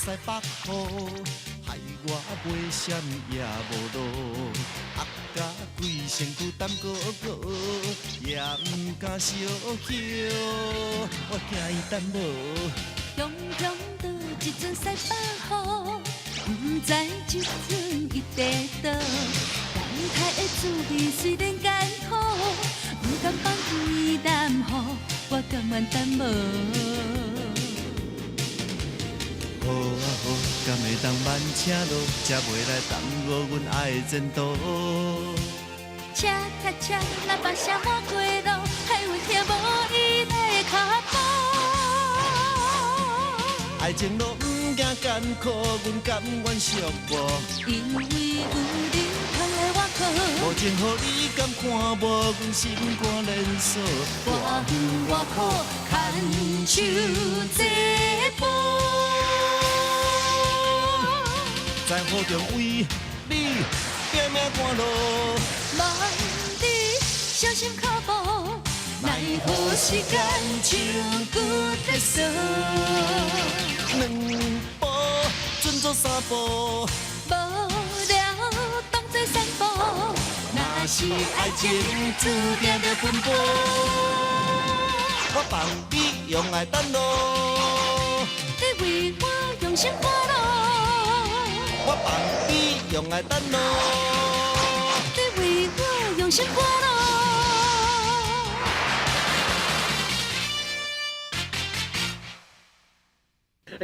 西北雨，害我买啥物也无路。压甲规身躯胆高高，也毋敢小叫，我惊伊等无。雄雄倒一阵西北雨，不知这阵伊地倒。等待的滋味虽然艰苦，不甘放弃南雨，我甘愿等无。雨啊雨，敢会当慢车路，才袂来耽误阮爱的前途。车踏车，喇叭声满过路，害阮听无伊的脚步。爱情路毋惊艰苦，阮甘愿寂寞。因为有你通来我靠，无情予你敢看无，阮心肝连锁。我远我苦，牵手这步。在雨中为你拼命赶路，万里小心脚步，奈何时间像骨在锁。两步准做三步，无聊当作散步，若是爱情注定着奔波。我放你用爱等路，你为我用心赶路，我放你用爱等路。你为我用心赶路。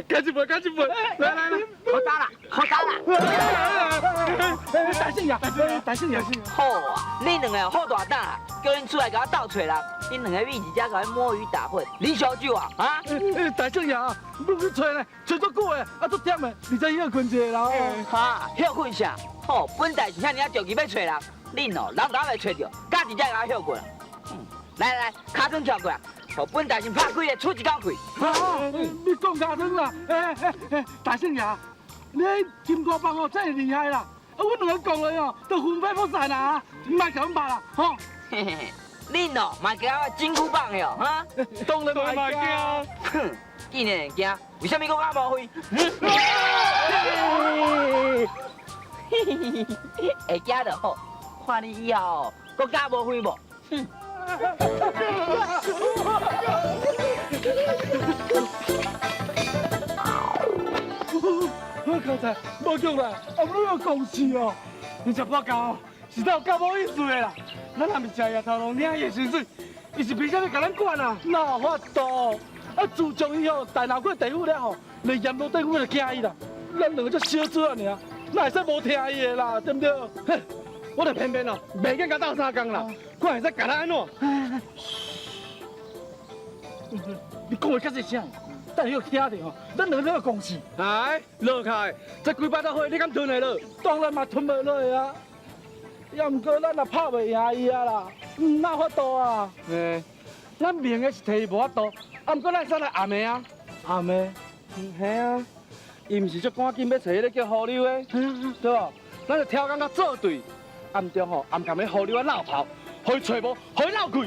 赶紧滚，赶紧滚！来来来，好打啦，好打啦！大声呀，大声呀！好啊，你两个好大胆啊！叫恁出来甲我斗找人，恁两个咪一只甲阮摸鱼打混，你小酒啊？啊！大声呀，你去找呢，找足久的，啊足忝的，你才休困一下啦。哈，休困啥？吼，本代是遐尔着急要找人，恁哦，人哪会找着？家己才甲我休困。来来来，卡顿跳过来，互本代先拍开的出一口气。你讲假汤啦？大声呀，你金瓜棒哦真係厲害啦！啊，阮兩個講你哦，都魂飛魄散啦，唔係咁辦啦，吼！嘿嘿嘿，恁哦，嘛驚我金箍棒的哦，哈？當然唔驚。哼，既然會驚，為什麼講我無會？會驚就好，看你以後哦，佫加無會無？哼！我刚才无讲啦，啊，你有讲事哦，你食不够，是都够无意思的啦。咱若是食夜头路领伊的薪水，伊是凭啥物甲咱管啊？哪有法度？啊，自从以后大闹过地府了吼，连阎罗地府都惊伊啦。咱两个才小子啊尔，哪会使无听伊的啦？对不对？哼，我就偏偏哦，袂瘾甲斗相共啦，看会使甲咱安怎？你讲的确实啥？等你有听着吼，咱两个要共事。哎，落开，这几百只货你敢吞下落？当然嘛吞袂落啊。也毋过咱也拍袂赢伊啊啦，哪法度啊？咱明个是替伊无法度，啊毋过咱使来暗暝啊？暗暝？嘿啊，伊毋是足赶紧要找迄个叫胡柳的，对无？咱就挑工甲做对，暗中吼暗含迄胡柳啊闹跑，互伊找无，互伊闹开。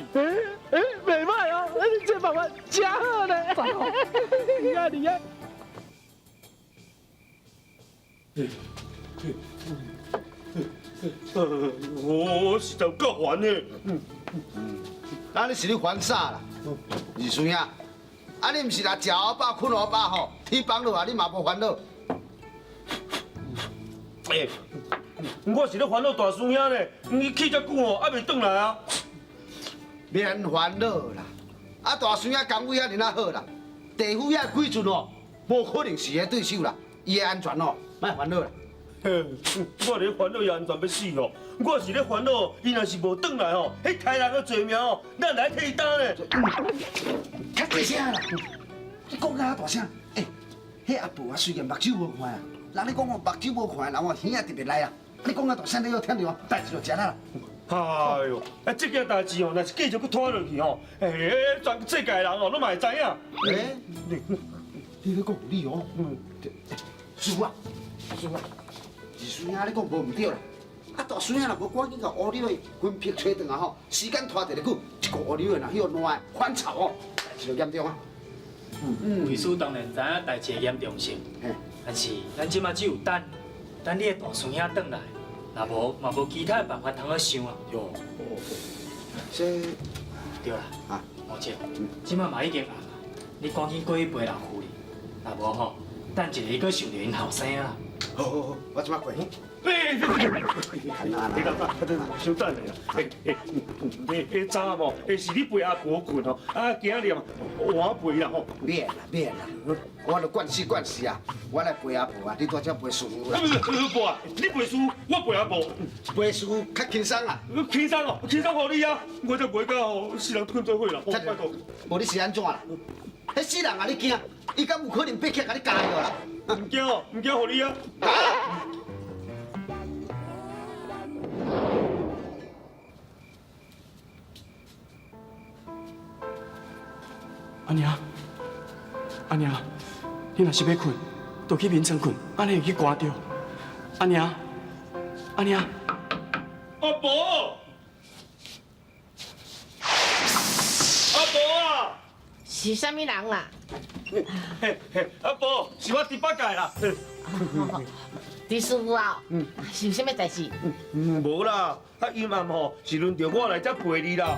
袂歹啊！你这办法真好呢。厉害厉害！我实在够烦的。那你是咧烦啥啦？二孙啊，啊你毋是来食我饱困我饱吼，天崩落来你嘛无烦恼。我是咧烦恼大叔兄呢，伊去遮久哦，还袂转来啊。免烦恼啦，啊大孙仔工位遐尔啊好啦，地府遐几阵哦，无可能是伊对手啦，伊的安全哦，莫烦恼啦。我咧烦恼伊安全要死哦，我是咧烦恼伊若是无转来哦，迄杀人的罪名哦，咱来替担呢。较大声啦！你讲甲大声，迄阿婆啊虽然目睭无看啊，人咧讲哦目睭无看的人哦，耳啊特别来啊。你讲甲大声，你要听着哦，代志就食啦。哎呦，这件代志哦，若是继续搁拖落去哦，全世界人哦，拢嘛会知影。你咧讲有理哦。叔啊，叔啊，二孙仔你讲无毋对啦。啊大孙仔若无赶紧甲乌柳的分批吹转来吼，时间拖得咧久，一个乌柳的若许乱反炒哦，代志就严重啊。卫士当然知影代志的严重性，但是咱即马只有等你的大孙兄转来，若无嘛无其他的办法通好想啊。哟，这对啦，啊，毛姐，即马嘛已经暗啊，你赶紧过去陪老夫哩。若无吼，等一下伊搁想着因后生啊。好，我即马过去。你干嘛？小等下啦。早无，是你陪阿婆困哦，今日我陪啦吼。免啦，我著惯死啊！我来陪阿婆啊，你在这陪孙女啦。不啊，你陪叔，我陪阿婆。陪孙女较轻松啊。轻松哦，轻松互你啊，我才陪到吼，世人困做伙啦。拜托。无你是安怎啦？迄死人啊，你惊？伊敢有可能爬起来甲你加药啦？唔惊哦，唔惊互你啊。阿娘，你若是要困，就去眠床困，安尼会去刮着。阿娘，阿婆，啊！是啥物人啊？阿婆，是我第八届啦。李师傅啊，是有啥物代志？无啦，阴暗吼是轮到我来这陪你啦。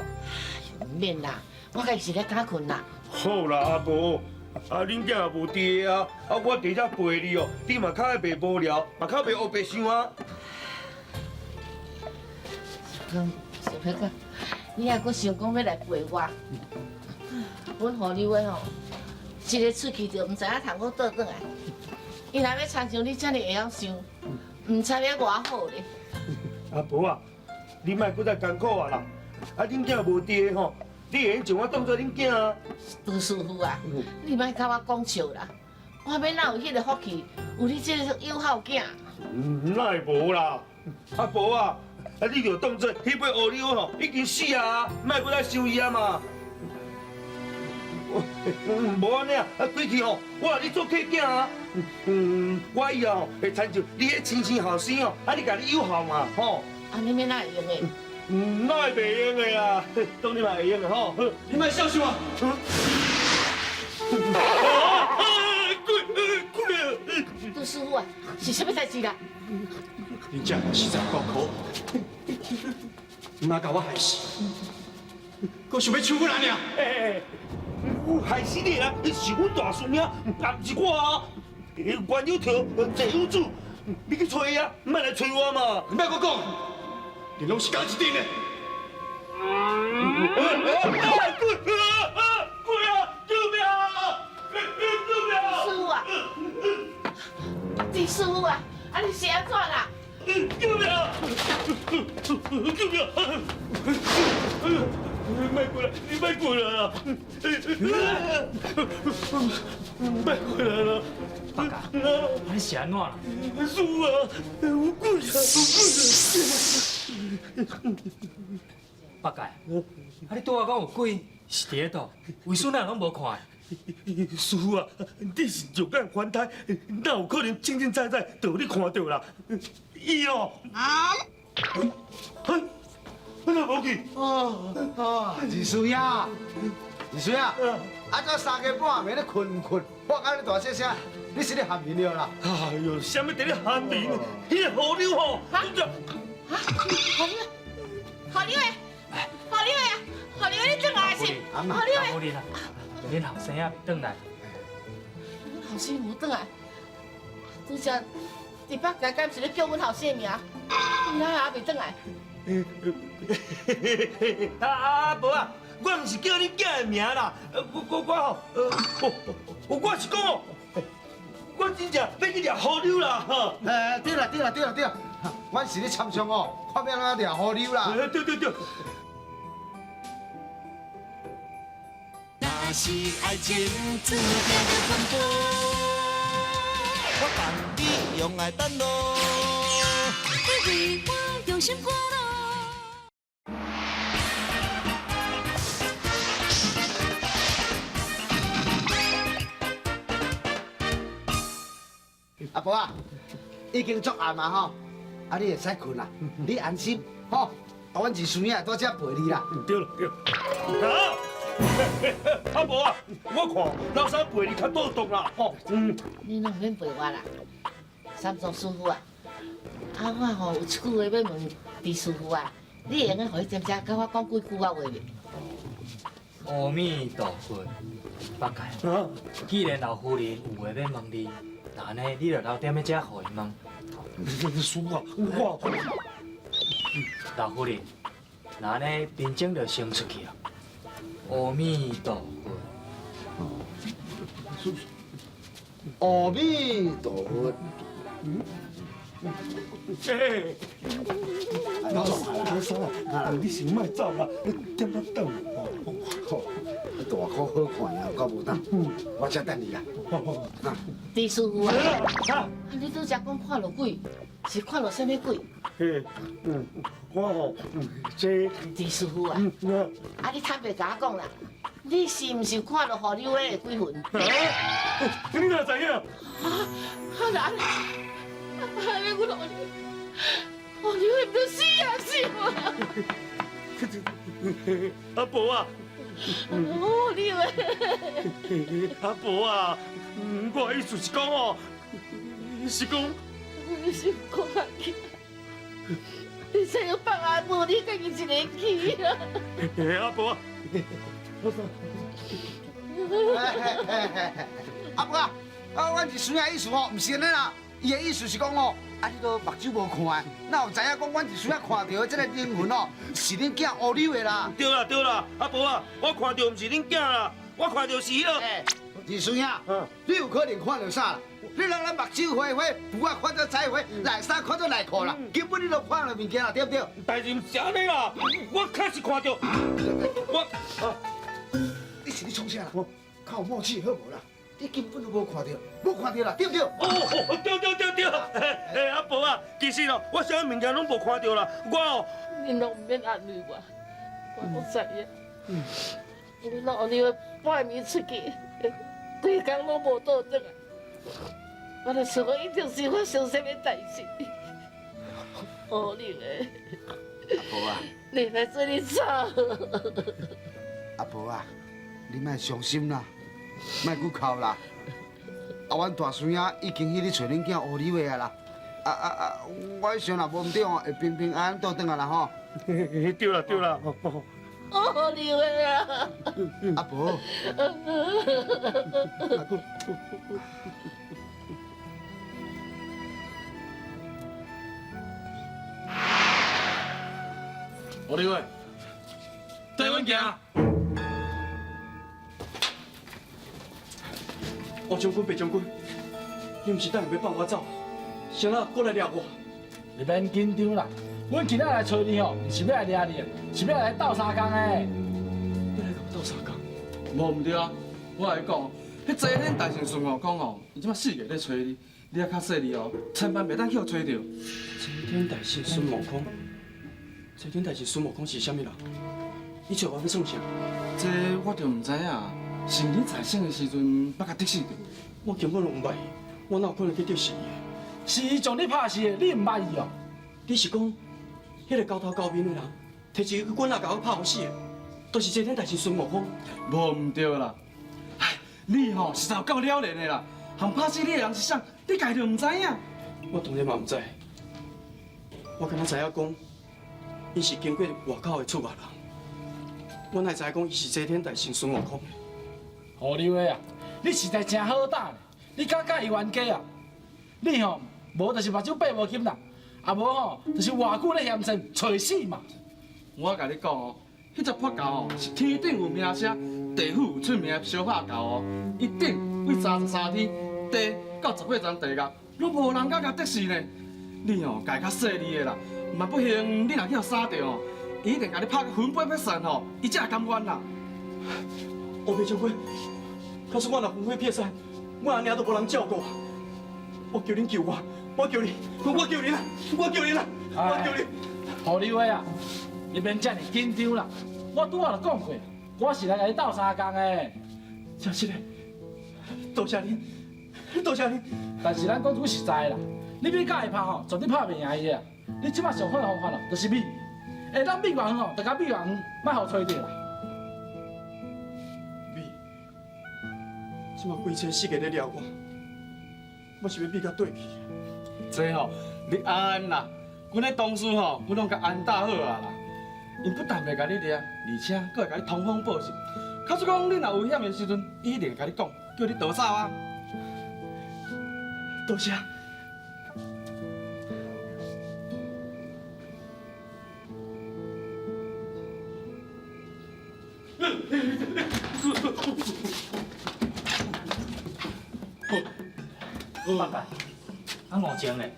唔免啦，我家是咧假困啦。好啦，阿婆，恁囝也无爹啊，我伫这陪你哦，你嘛较会袂无聊，嘛较袂黑白想啊。小飞哥，你还阁想讲要来陪我？阮互你话吼，一个出去就唔知影通阁倒转来。伊若要参像你遮尔会晓想，唔知要偌好咧。阿婆啊，你莫搁再艰苦啊啦！恁囝无爹吼，你会用将我当做恁囝啊？杜师傅啊，你莫甲我讲笑啦！我要哪有迄个福气，有你这个友好囝？哪会无啦？阿婆啊，你就当做迄尾乌牛吼已经死啊，莫搁再想伊啊嘛。无安尼啊，过去吼，我让你做客囝啊。我以后会参照你迄亲生后生哦，你家己友好嘛，吼。安尼免哪会用的？哪会袂用的啊？当然嘛会用的吼。你莫笑想啊！贵杜师傅啊，是啥物代志啦？你这实在够苦，哪甲我害死？搁想要抢我人呀？害死你啦！是阮大孙啊，也不是我啊。冤有头，债有主，你去找伊啊，莫来找我嘛。你莫搁讲，你拢是假一顶的。贵啊！救命啊！救命啊！师傅啊，李师傅啊，你是安怎啦？救命啊！救命啊！别过来！你别过来啊！别过来了！八戒，你是安怎啦？叔啊，有鬼啊！八戒，你拄我讲有鬼是伫倒，为什咱拢无看？师傅啊，你是肉眼凡胎，哪有可能清清楚楚就你看到啦？伊哦，我哪无去？二叔呀，啊，这3更半暝咧困，我讲你大声声，你是咧喊眠了啦？哎呦，啥物在咧喊面？迄个河流吼，何刘诶，你转来是？何刘诶，好哩啦，恁后生仔转来。后生无转来，拄则第八家敢是咧叫阮后生名，伊哪还未转来？阿伯啊，我唔是叫你叫的名啦，我是讲哦，我真正要去抓河流啦哈。对啦，阮是咧参详哦，看要哪条河流啦。对。若是爱情注定着奔波，我放你用爱等咯。你为我用心过咯。阿婆啊，已经足暗啊吼，啊你会使困啦，你安心吼，阮二孙仔在这陪你啦。对了，好。阿婆啊，我看老三陪你较倒动啦，吼，你拢免陪我啦，三总师傅啊，我吼有一句话要问李师傅啊，你会用个互伊真正甲我讲几句话袂？阿弥陀佛，八戒，既然老夫人有话要问你，那安尼你就留踮喺遮互伊问。师傅啊，我老夫人，那安尼面钟就先出去啊。阿弥陀佛。阿弥陀佛。嘿，老三啊，你先莫走啦，点仔等。好，大好好看呀，我无当，我才等你啦。李师傅啊，你拄则讲看到鬼，是看到什么鬼？嘿，我吼，这李师傅啊，你坦白甲我讲啦，你是毋是看到何立伟的鬼魂？你哪知影？哪里？我何立伟不死啊死啊！阿婆啊，何立伟，阿婆啊，我意思是讲哦，是讲，你是讲下去，你想要放阿婆，你家己一个去啊！阿婆啊，阿婆啊，阮是孙仔意思吼，毋是安尼啦。伊的意思是讲哦，你都目睭无看，哪有知影讲阮是孙仔看到的这个灵魂哦，是恁囝乌溜的啦。对啦，阿婆啊，我看到毋是恁囝啦，我看到是迄个。二孙仔，你有可能看到啥啦？你让咱目睭花花，不啊看到彩花，内衫看到内裤啦，根本你都看到物件啦，对不对？但是毋是安尼啦，我确实看到，你是你创啥啦？靠默契好无啦？你根本都无看到，啦，对不对？对，阿婆啊，其实哦，我啥物件拢无看到啦，我哦，你拢唔免安慰我，我知影。你老你半暝出去，规工拢无倒转来，我就想讲一定是发生什么代志。哦，你嘞，阿婆啊，你来做你吵。阿婆啊，你莫伤心啦，莫骨哭啦。阮大孙仔已经去咧找恁囝乌里话啊啦。我想若无唔对哦，会平平安安倒转来啦吼。对啦。哦，你话啊，阿婆。乌里伟，带阮行。王将军、白将军，你毋是等下要放我走，谁人过来抓我？你免紧张啦，阮今仔来找你吼，是要来抓你的，是要来斗相共的。要来甲我斗相共？无毋对啊，我来讲，迄齐天大圣孙悟空吼，伊即马四个在找你，你还较细腻哦，千万袂当去互找着。齐天大圣孙悟空，齐天大圣孙悟空是啥物人？你找我要创啥？这我就毋知影，是你在生的时阵捌甲得死着。我根本就唔捌伊，我哪有可能去得死伊？是伊将你拍死的，你毋捌伊哦？你是讲，迄个高头高面的人，摕一个棍仔甲我拍死的，都是齐天大圣孙悟空？无毋对啦，哎，你吼实在有够了然的啦，含拍死你的人是谁，你家己就毋知影。我当然嘛毋知，我敢若知影讲，伊是经过外口的出外人，我哪知影讲伊是齐天大圣孙悟空？胡刘的啊，你实在真好打呢，你敢甲伊冤家啊？你吼无就是目睭闭无金啦，啊无吼就是偌久咧嫌身找死嘛。我甲你讲哦，迄只破狗哦是天顶有名声，地府有出名的小拍狗哦，一顶为33天，地到18层地狱，拢无人敢甲得死呢。你哦家较细腻的啦，嘛不幸你若去互杀着哦，伊一定甲你拍个魂飞魄散吼，伊才会甘愿啦。黑白将军，可是我若魂飞魄散，我阿娘都无人照顾。我求恁救我，我求你，我求你啦，我求你啦，我求你。胡刘的啊，你免遮尔紧张啦，我拄仔就讲过，我是来甲你斗相共的。真是的，多谢恁，多谢恁。但是咱讲句实在啦，你要甲伊拍吼，绝对拍袂赢伊啊。你即马上好的方法咯，就是米，下当米偌远吼，就甲米偌远，莫互吹着啦。即马规车世界咧掠我是要变到对去。这吼，你安啦，阮咧同事吼，阮拢甲安搭好啊啦。因不但袂甲你掠，而且佫会甲你通风报信。假使讲你若有危险的时阵，伊一定会甲你讲，叫你逃走啊。多谢。八戒，啊5情嘞。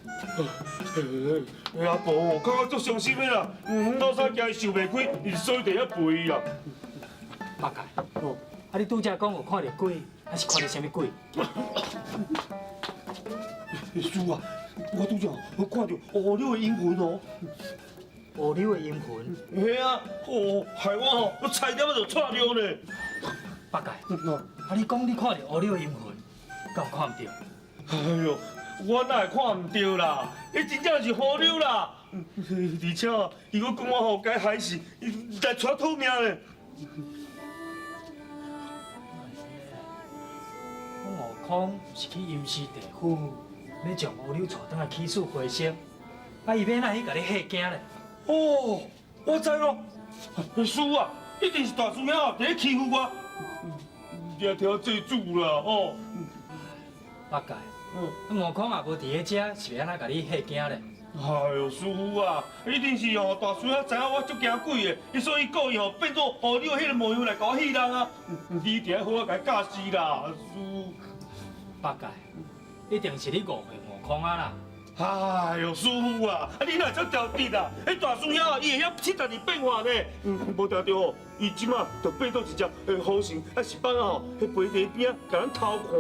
阿婆，看我足伤心的啦，老三惊伊受袂开，伊所以地要陪伊啊。八戒，啊你拄则讲有看到鬼，还是看到啥物鬼？师啊，我拄则看到乌柳的阴魂哦。乌柳的阴魂。嘿啊，害我吼，差点就错着呢。八戒，啊你讲你看到乌柳的阴魂，敢有看唔到？哎呦，我哪会看唔到啦？伊真正是乌柳啦，而且伊佫讲我吼该害死，来带吐命咧。悟空是去阴司地府，要将乌柳带倒来起死回生，啊伊要哪去甲你吓惊咧？哦，我知咯，师啊，一定是大师兄伫咧欺负我，掠条罪主啦，哦。八戒，悟空也无伫咧遮，是要安怎甲你吓惊咧？哎呦，师傅啊，一定是哦，大师兄知影我足惊鬼的，所以故意吼变做乌柳迄个模样来甲我戏人啊！你一定好好甲伊教示啦，师。八戒，一定是你误会悟空啊啦！哎呦，师傅啊，你哪会遮调皮啦？迄大师兄啊，伊会晓70年变化呢。无听到哦，伊即马就变做一只好神，还是放啊吼，迄飞地边啊，甲咱偷看。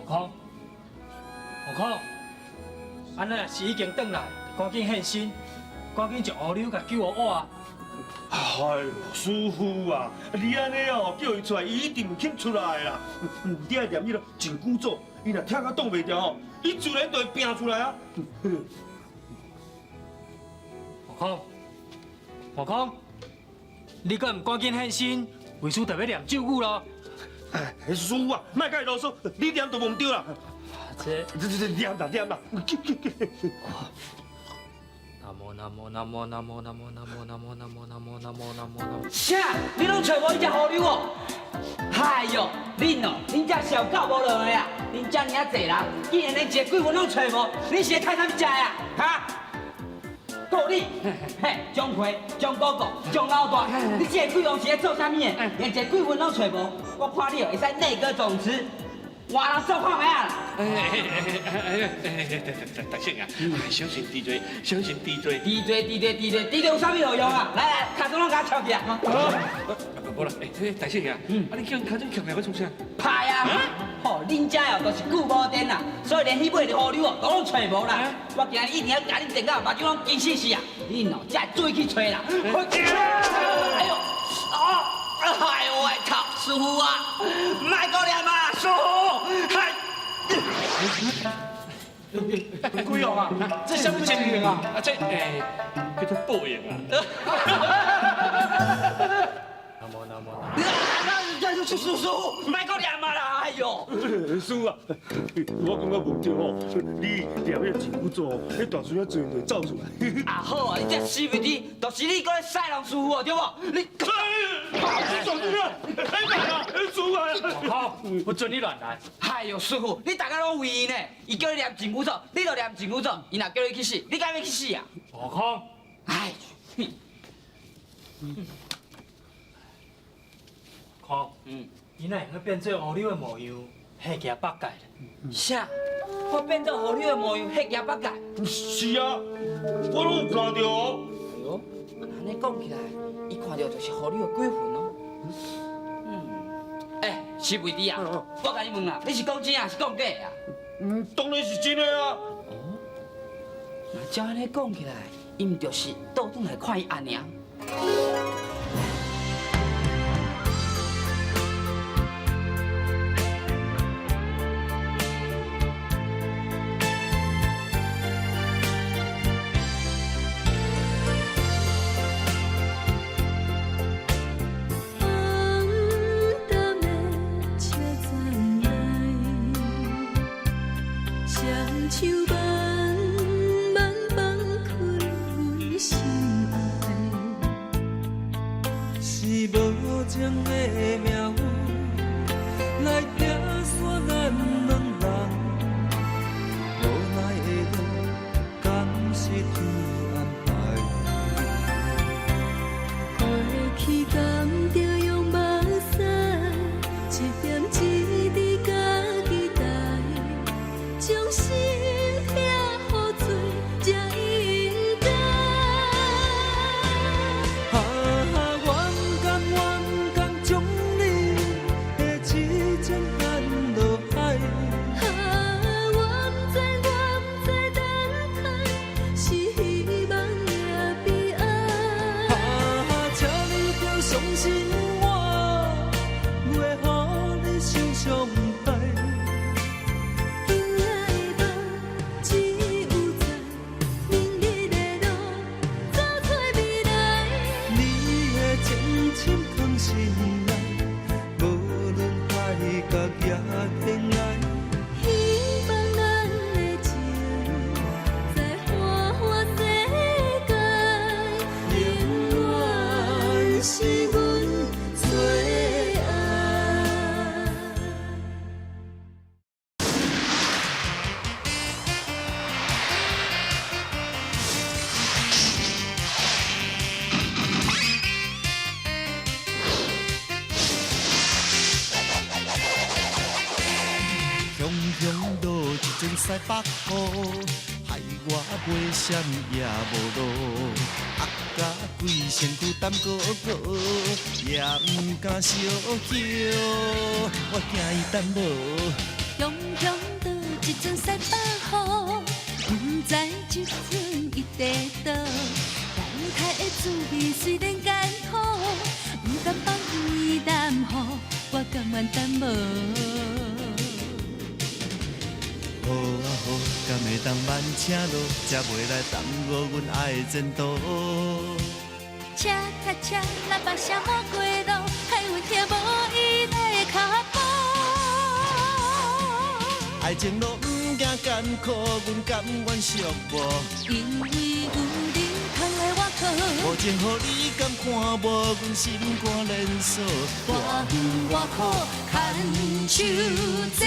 悟空，悟空，安尼若是已经转来，赶紧现身，赶紧将乌柳甲救我啊！哎呦，师傅啊，你安尼哦叫伊出来，伊一定唔肯出来啦。你爱念迄个紧箍咒，伊若听甲挡袂牢吼，伊自然就会拼出来啊。悟空，悟空，你搁唔赶紧现身，为师就要念咒语咯。哎，师傅啊，莫甲伊啰嗦，你念都忘掉啦。这念啦念啦。南无南无南无南无南无南无南无南无南无南无南无。啥？你拢找无迄只乌柳哦？哎哟，恁这小狗无落的啊！恁遮尔啊济人，竟然连一个鬼魂拢找无，你是咧开啥物食呀？哈？够你，嘿，姜皮、姜哥哥、姜老大，你这个鬼王是咧做啥物的？连一个鬼魂拢找无，我看你哦会使内阁总辞，换人做看卖啊啦！大圣啊，小心地罪，小心地罪。地罪有啥物好用啊？来，卡中拢甲我翘起来。无啦，大圣啊，你叫人卡中翘起来，我创啥？歹啊！吼，恁遮哦都是久无电啦，所以连迄尾的乌柳哦都拢找无啦。我今日一定要甲恁电到目睭拢金死死啊！恁哦才会注意去找啦。哎呦，哎呦喂靠！师傅啊，莫搁念啊，师傅！鬼王啊，这什么情形啊？这叫做报应啊！南无南无南那师傅，莫搁念啊啦！哎呦，师傅啊，我感觉无对哦，你念迄紧箍咒，迄大师兄自然就走出来。啊好啊，你这死肥猪，就是你搁咧塞人师傅哦，对无？你，大师兄，哎呀，师傅啊！悟空，不准你乱来！哎呦，师傅，你大家拢为伊呢，伊叫你念紧箍咒，你就念紧箍咒，伊若叫你去死，你敢要去死啊？悟空，哎，空，伊哪会变做乌柳的模样，吓惊八戒咧？啥？我变做乌柳的模样，吓惊八戒？是啊，我拢有看到哦。哎呦，安尼讲起来，伊看到就是乌柳的鬼魂哦。哎，师妹弟啊，我甲你问啦，你是讲真啊，是讲假啊？当然是真的啊。那照安尼讲起来，伊毋就是倒转来看伊阿娘？风像慢慢放开阮心爱，是无情的命运来拆散咱两人，无奈的路，敢是天安排？过去甘着用目屎，一点一滴甲期待，将心疼好做才应该。冤甘将你的痴情赶落海。我不知等待，是希望也悲哀。请你着相信我，袂予你受伤害。今仔的梦只有在明日的路走出未来。你的真心藏心内，无论海角也天涯。希望咱的情在花花世界，永远是阮最爱。雄雄路一阵西北雨，害我袂啥物也无路。压甲规身躯胆哥哥，也毋敢小叫，我惊伊等无。雄雄倒一阵西北雨，不知这阵伊在倒。等待的滋味虽然艰苦，不甘放弃南雨，我甘愿等无。好啊好，敢会当慢车路，才袂来耽误阮爱的前途。车卡车，喇叭声满过路，害阮听无伊的脚步。爱情路毋惊艰苦，阮甘愿寂寞。因为有你通来我靠，无情予你敢看无，阮心肝连锁。我远我苦，牵手这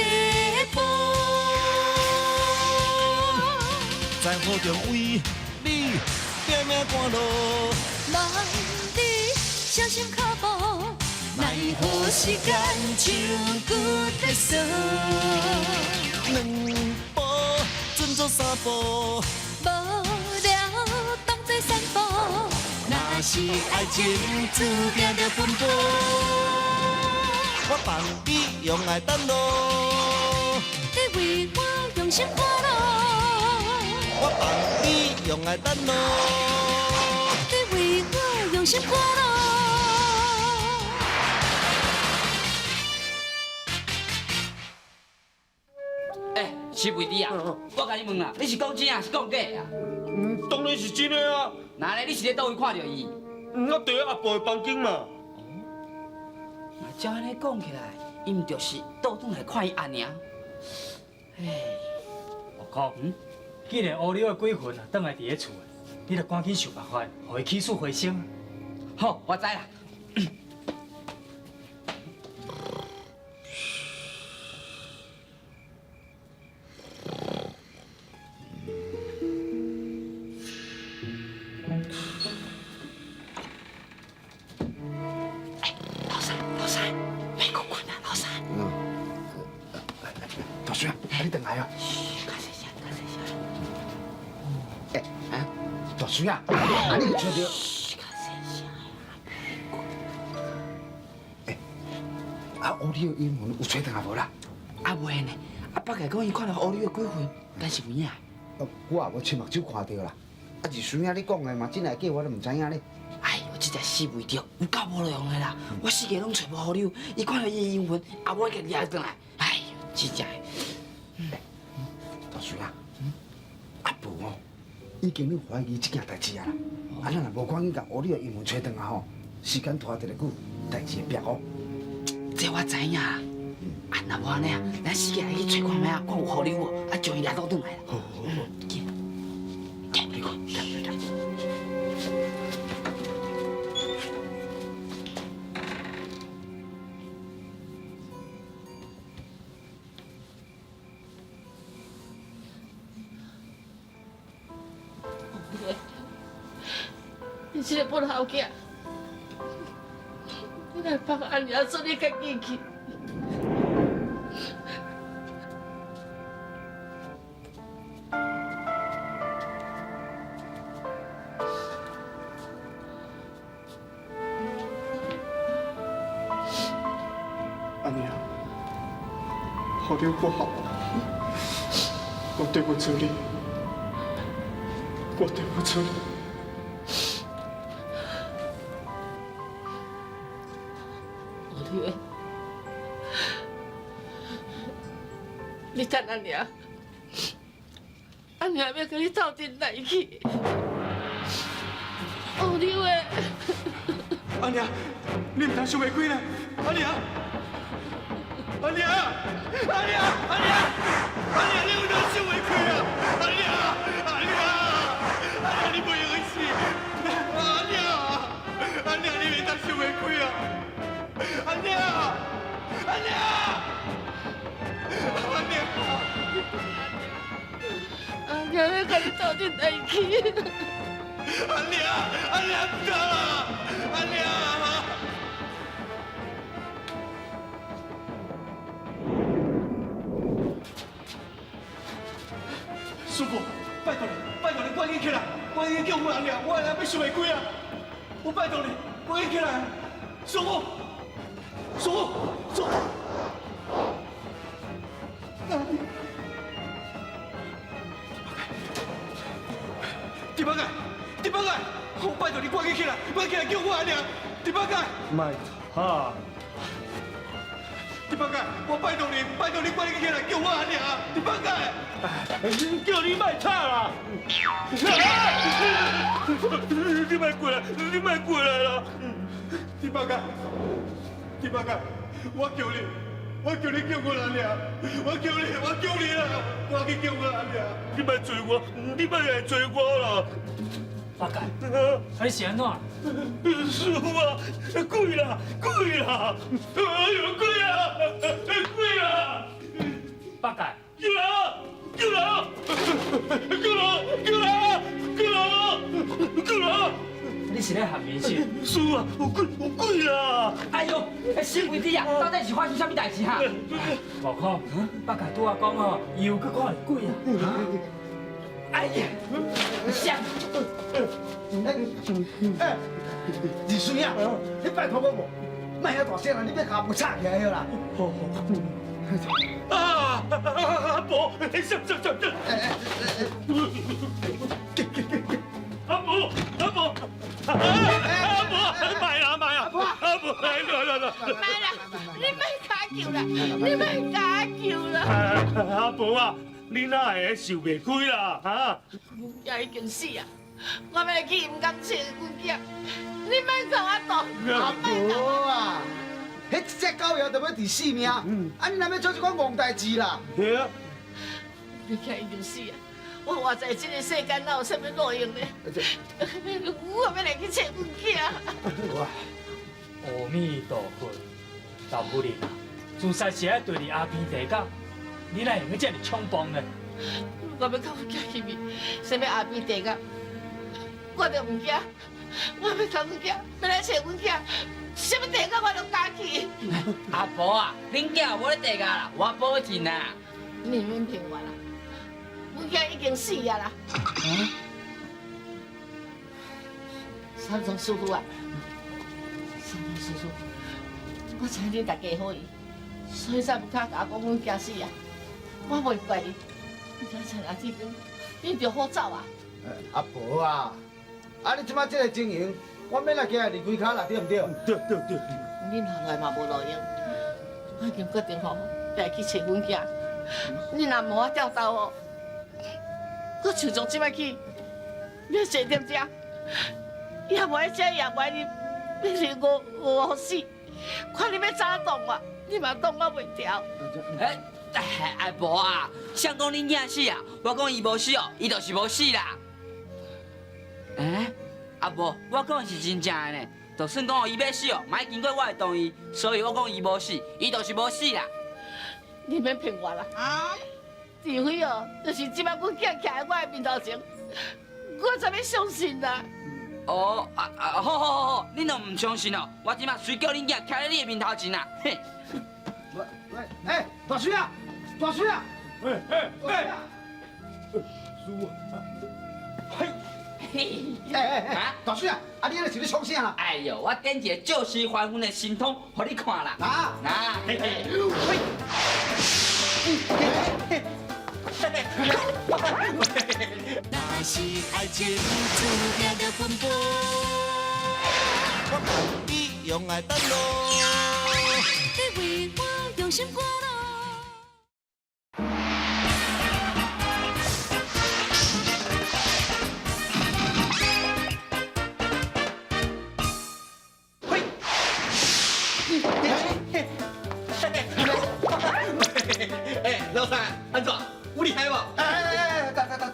步。在雨中为你拼命赶路，望你小心脚步，奈何时间像骨在锁。两步转做三步，无聊当作散步，若是爱情注定着奔波。我放你用爱等路，你为我用心赶路。我放你用爱等路，你为我用心赶路。是袂滴啊！我甲你问啦，你是讲真啊，是讲假啊？当然是真的啊！那咧，你是咧倒位看到伊？我伫咧阿婆的房间嘛。那照安尼讲起来，伊毋就是倒转来看伊安尔？唉，悟空，既然乌溜的鬼魂啊，倒来伫咧厝的，你着赶紧想办法，互伊起死回生啊！好，我知啦。老三，别讲困啊，老三。大叔啊，你等来啊！嘘，较细声，较细声。大叔啊，你有听到？嘘，较细声。乌里的阴魂有找到啊无啦？啊袂呢，北个讲伊看到乌里的鬼魂，但是有影？我也无亲目睭看到啦。啊，二叔兄你讲的嘛，真来假我都唔知影咧。哎呦，这才死袂着，有够无路用的啦！我四界拢找无好溜，伊看到伊的阴魂，啊，我给抓转来。哎呦，这只。大叔啊，阿婆哦，已经咧怀疑这件代志啊啦。啊，咱若无赶紧甲乌里的阴魂找转啊吼，时间拖得了久，代志会变哦。这我知影，啊，那无安尼啊，咱四个来去找看觅啊，看有河流无，啊，将伊拉倒转来啦。好好好，去，你看，你这个不好囝，你来放安妮说你较记去。安妮啊，好流不好，我对不住你，我对不住你。你等安妮，安妮要跟你斗阵来去。哦，你话，安妮啊，你唔通想袂开呢？安妮啊，安妮啊，安妮啊，安妮啊，安妮啊，你唔通想袂开啊？安妮啊，安妮啊，安妮啊，你袂用死！安妮啊，安妮啊，你唔通想袂开啊？安妮啊，安妮啊！安妮要跟你斗阵来去。安妮啊，安妮啊，唔得啦，安妮啊！师傅，拜托你，拜托你，赶紧起来，赶紧叫我安妮啊，我安妮要想袂开啊！我拜托你，赶紧起来，师傅，师傅，师傅。第八个，第八个，我拜托你赶紧起来，赶紧起来叫我安妮啊！第八个，卖哈，第八个，我拜托你，拜托你赶紧起来叫我安妮啊！第八个，叫你卖吵啦！你卖过来，你卖过来啦！第八个，第八个，我求你，我求你叫我安妮啊！我求你，我求你啦！赶紧叫我安妮啊！你卖追我，你卖来追我啦！八戒，你是安怎？师傅啊，贵啦，贵啦！哎呦，贵啦，贵啦！八戒，救人！救人！救人！救人！救人！救人！你是咧含面是？师傅啊，有鬼啦！哎呦，死鬼子啊！到底是发生什么代志哈？悟空，八戒拄仔讲哦，伊有去看到鬼啊！哎呀，想二孙啊，你拜托我无，卖遐大声啦，你别甲我吵起来啦。啊！阿婆，上！阿婆，买啦！阿婆，来！买啦，你莫假叫啦，你莫假叫啦。阿婆啊，你哪会受袂开啦？哈！也已经死啊！我要来去唔甘找阮囝，你莫甲我斗。阿婆啊，迄只狗也着要治性命，啊你哪要做这款戆代志啦？对啊，你囝已经死啊！我活在这个世间，哪有啥物路用呢？我要来去找阮囝。阿弥陀佛，老夫人啊，自杀是爱对你阿边地角，你哪会用这么冲动呢？我要甲阮囝见面，啥物阿边地角，我着唔惊。我要甲阮囝，要来找阮囝，啥物地角我都敢去。阿婆啊，恁囝无咧地界啦，我保证啦。你免骗我啦，阮囝已经死啊啦。三宗师傅啊，三宗师傅，我知你大家好意，所以才不敢甲我讲阮囝死啊。我袂怪你，你才拿这边，你着好走啊。阿婆啊，啊你即摆这个情形，我免来今日离开卡啦，对唔对？对。恁后来嘛无路用，我已经决定好，来去找阮囝。你若无我调到哦，我就从即摆起要坐点遮，也无爱食，也无爱啉，要是我死，看你要怎动我，你嘛当我袂调。阿婆啊，谁讲恁囝死啊？我讲伊无死哦，伊就是无死啦。阿婆，我讲的是真正的呢。就算讲伊要死哦，嘛要经过我的同意，所以我讲伊无死，伊就是无死啦。你免骗我啦！除非哦，就是即摆阮囝徛在我的面头前，我才要相信啦。哦，好，恁若唔相信哦，我即马随叫恁囝徛在你的面头前啦。嘿，哎，大水啊，大水啊！叔哎，大水啊！啊，你咧是咧创啥啦？哎呦，我点一个救死还魂的神通，互你看啦。嘿嘿。若是爱情注定着分拨，我盼你用爱等路。你为我用心过路。老三，安怎？有厉害无？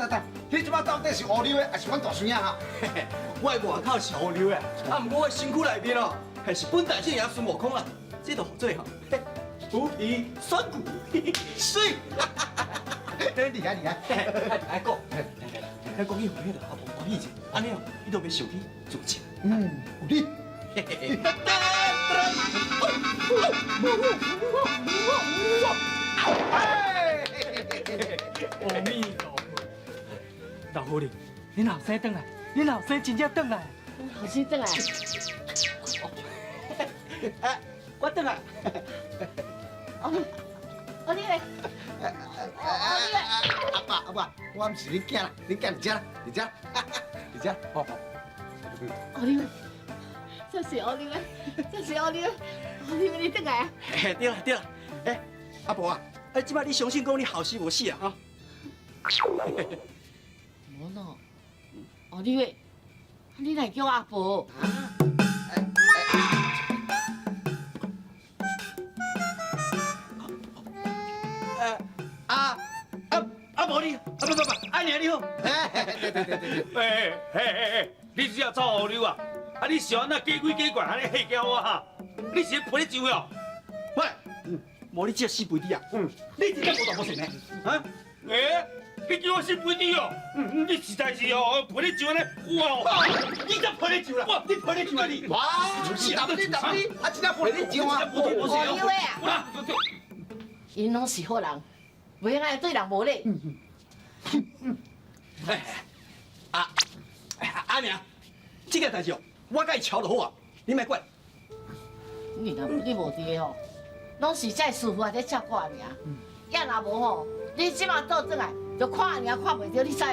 等，你即摆到底是乌溜的，还是阮大孙仔哈？我的外口是乌溜的，啊，毋过我身躯内面哦，还是本大姓爷孙悟空啊，这都最好。虎皮酸骨，水。厉害！哎哥，来讲起回迄个阿婆关以前，安尼哦，你都袂受气自责。有你。阿弥陀佛，老夫人，恁后生转来，恁后生真正转来。后生转来。我转来。你嘞？阿爸，我毋是你囝啦，你囝伫遮啦，伫遮，好。奥利维，这是奥利维，你转来啊？对啦，哎，阿婆啊，哎，即摆你相信讲你后生无死啊？哈。无喏，奥利维，你来叫阿婆。阿婆你，不，阿娘你好。哎，你只要走河流啊！啊，你想安那假鬼假怪安尼吓叫我哈？你是陪你上哦？喂，无你这死肥猪啊！你真正无大无神呢？啊？你叫我死肥猪哦？你实在是哦，陪你上安尼，哇！你怎陪你上啦？你陪你上啊你？哇，答你，啊，真正陪你上啊！奥利维啊，因拢是好人，袂爱对人无礼。阿娘，这个代志哦，我甲伊瞧就好啊，你莫管。你无伫吼，拢是在师傅在照顾阿娘。要若无吼，你即马倒转来，就看阿娘看袂着，你知？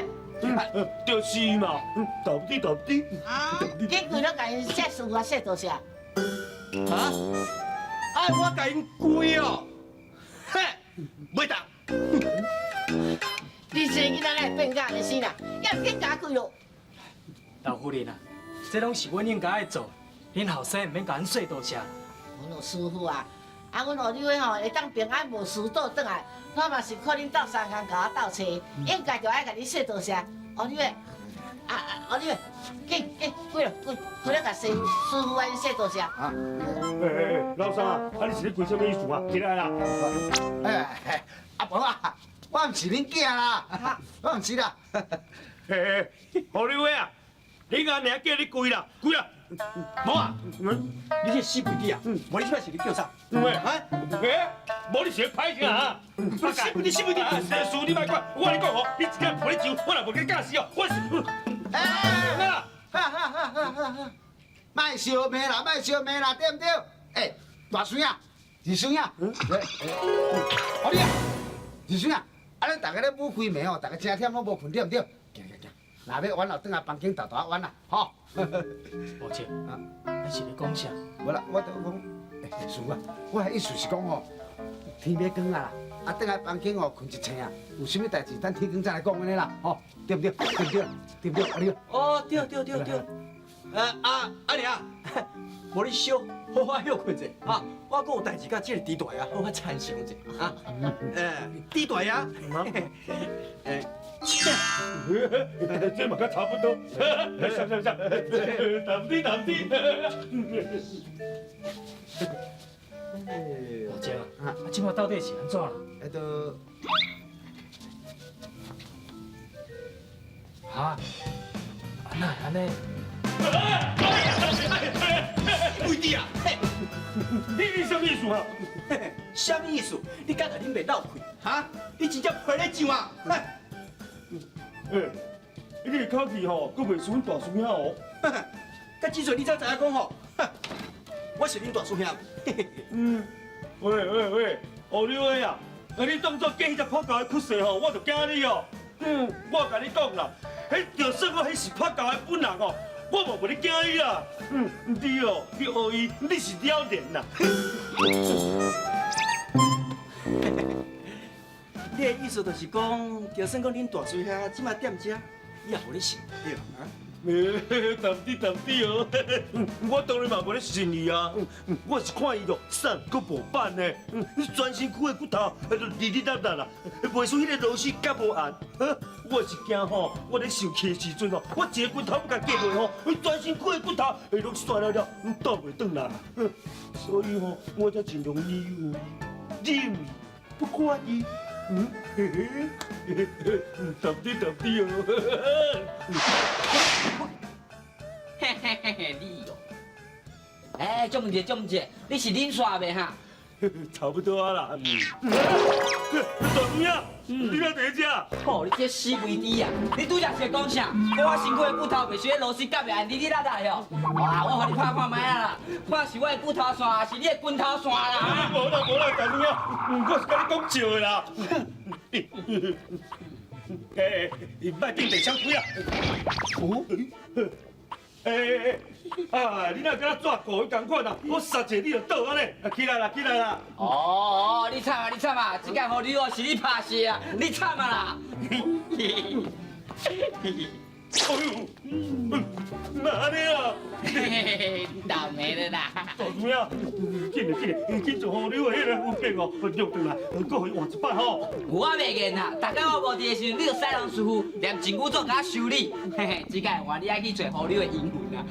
就是嘛，到底。你规拢甲因这师傅说多谢。啊？哎，我甲因跪哦，嘿，袂当。你这囡仔来变假的死啦，要变假鬼咯。老夫人啊，这拢是阮应该要做，恁后生唔免甲阮说多谢。阮有师傅啊，阮后日吼会当平安无事倒转来，我嘛是靠恁斗相共甲我斗找，应该就爱甲你说多谢。后日后日，紧，跪了甲师傅安说多谢。老三啊，你是咧跪什么意思啊？起来啦！阿婆啊，我毋是恁囝啦，我毋是啦。何立伟啊，你阿娘叫你跪啦，跪啦！无啊，你这死肥猪啊！无你即摆是咧叫啥？无你是咧歹听啊！死肥猪，事事你莫管，我跟你讲吼，你一天陪你上，我若无给你教死哦，我是。卖烧麦啦，对唔对？大孙啊，二孙啊，好你啊，二孙啊，咱大家咧舞开暝哦，大家真忝拢无困，对唔对？行，若要玩就转来房间大玩啦，吼。抱歉，你是咧讲啥？无啦，我都讲，二孙啊，我的意思是讲吼，天要光啊啦，转来房间哦困一醒啊，有啥物代志，等天光再来讲安尼啦，吼，对唔对？好你？哦，对。阿娘，无你烧，好好休困者啊！我还有代志甲这个猪大爷好好参详者啊。猪大爷，这嘛甲差不多。上，淡滴。老姐啊，今晚到底是安怎啦？哈？安尼？为弟啊，你什么意思啊？什么意思？你敢若恁袂斗气？哈？你真正批咧上啊？你个口气吼，佫袂输阮大叔兄哦。甲即阵你才知影讲吼，我是恁大叔兄。喂，乌溜的啊！你当作假迄只破狗的出世吼，我就惊你哦。我甲你讲啦，迄就算我迄是破狗的本人哦，我嘛袂你惊伊啦。你哦，你学伊，你是了然啦。你的意思就是讲，就算讲恁大叔兄即马踮遮，也互你信对啦，啊？淡滴哦，我当然嘛无咧信伊啊，我是看伊咯瘦佫无板呢，全身躯的骨头就立立答答啦，袂输迄个螺丝甲无按。我是惊吼，我咧受气的时阵吼，我一个骨头不甲夹落吼，全身躯的骨头会拢散了，倒袂转来。所以吼，我才尽量忍不怪伊。淡滴哦。嘿，你哦，哎，中姐，你是啉煞袂哈？差不多啊啦。大妹啊，你哪在遮？哦，你这死肥猪啊！你拄则是讲啥？讲我身躯的骨头袂学螺丝夹袂按哩哩啦啦哟！哇，我互你拍看卖啊啦，看是我的骨头线，还是你的棍头线啦？无啦，大妹啊，我是甲你讲笑的啦。莫顶地枪开啊！你若敢抓狗迄共款啊，我杀者你就倒安尼，起来啦！哦，你惨啊！这间互你哦是你拍死啊，你惨啊啦！哎呦，那安尼啊？倒霉了啦！大妹啊，紧做好你的迄个有病哦，约回来，搁互伊换一摆吼。我袂瘾啦，大家我无伫的时阵，你就西人师傅连真骨做甲我修理，这届换你爱去做互你的英魂啦！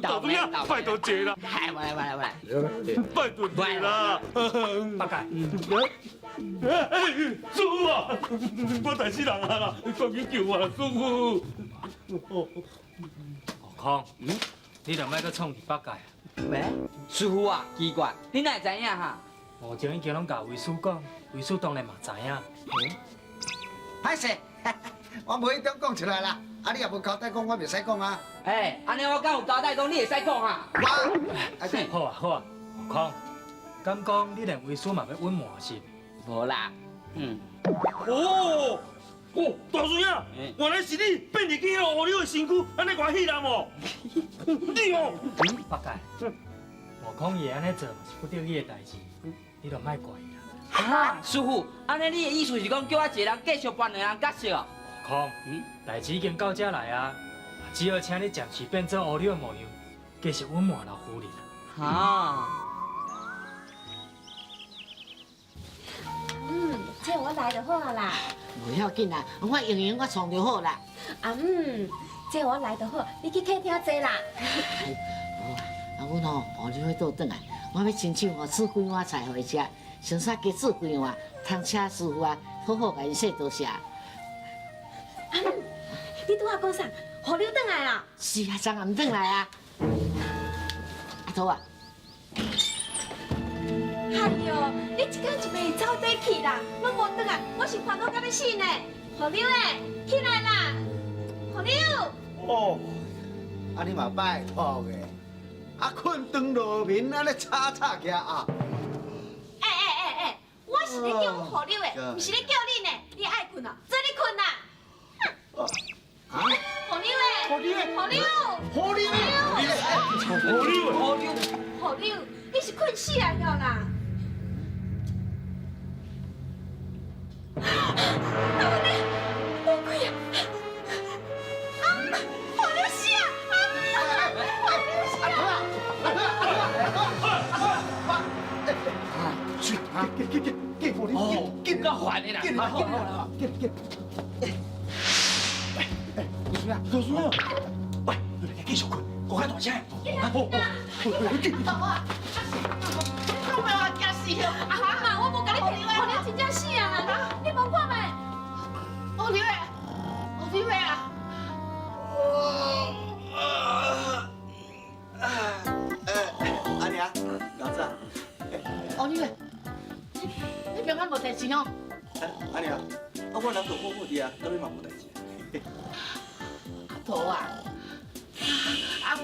大妹啊，拜托坐啦！来，拜托坐啦！八戒，师傅啊，我大死人啊啦，赶紧救我啦，师傅！悟空，你就莫搁创伊八戒啊！喂，师傅啊，奇怪，你哪会知影哈？我前已经拢甲为师讲，为师当然嘛知影。歹势，我无迄种讲出来啦。啊，你也无交代讲，我袂使讲啊。哎，安尼我敢有交代讲，你会使讲啊？我，好啊，悟空，敢讲你连为师嘛要隐瞒是？无啦，大叔兄，原来是你变入去迄个乌溜的身躯，安尼怪戏人哦！你哦，八戒，悟空伊安尼做嘛是不得已的代志，你就莫怪伊啦。哈，师傅，安尼你的意思是讲叫我一个人继续扮两人角色哦？悟空，代志已经到这来啊，只要请你暂时变做乌溜的模样，继续隐瞒老夫人。哈。这我来就好啊啦。不要紧啦，我用我创就好啦。这我来就好，你去客厅坐啦。好啊，阮吼后日倒转来，我要亲手煮几碗菜互伊食，剩下加煮几碗，通请师傅啊，好好甲伊说多谢。你拄仔讲啥？互你转来啦？是啊，昨暗转来啊。阿头啊，哎哟，你一天一暝走底去啦，拢无转来，我是烦恼到要死呢。互你诶，起来啦！互你。哦，你嘛拜托个，困长路面，安尼吵起啊！哎，我是咧叫互你诶，不是咧叫你呢。你爱困啊，做你困啦。互你诶，你是困死来了啦！我鬼啊！给我哦，给够烦的啦，好啦，给。有谁啊？有谁啊？喂，继续困，我较大声。我咪话惊死了！阿妈，我无甲你骗，我你真正死人啊！你无看卖？我刘伟，我刘伟啊！阿娘，老子啊，我刘伟，你平安无代志哦？阿娘，我人就好好的啊，当然嘛无代志。阿婆啊，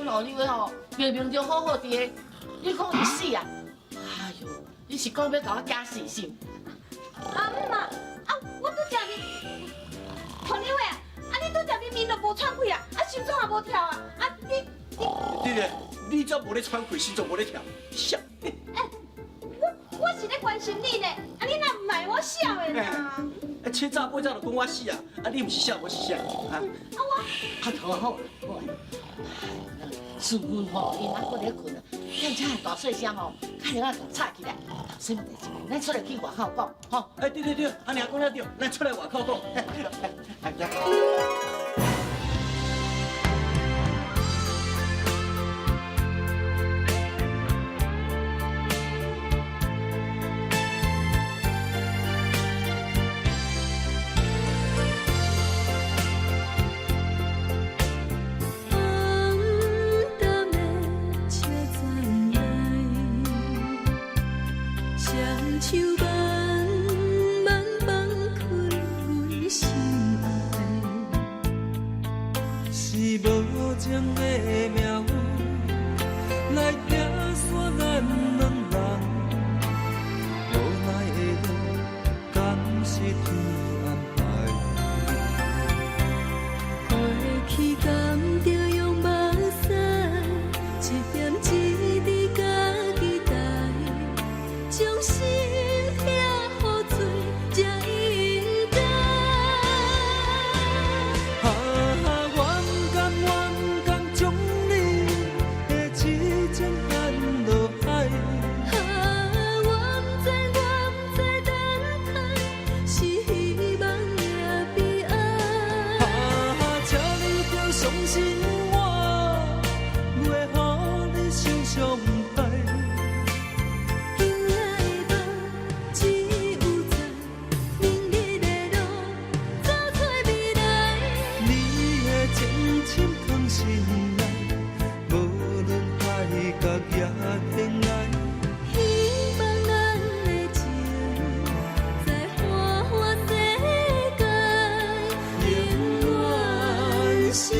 阮后刘伟吼，明明就好好的，你讲伊死啊？哎呦，你是讲要甲我假死心？阿妈，我拄食面，何你话啊？你拄食面面都无喘气啊，心脏也无跳啊，对咧，你则无咧喘气，心脏无咧跳，笑。我是咧关心你呢，你若唔爱我笑的啦。七早八早就讲我死啊，你毋是笑我是笑啊？好，师傅吼，伊若搁咧困啊，咱请大细声吼，看人啊吵起来，什么代志？咱出来去外口讲，吼。对，阿娘讲了对，咱出来外口讲。是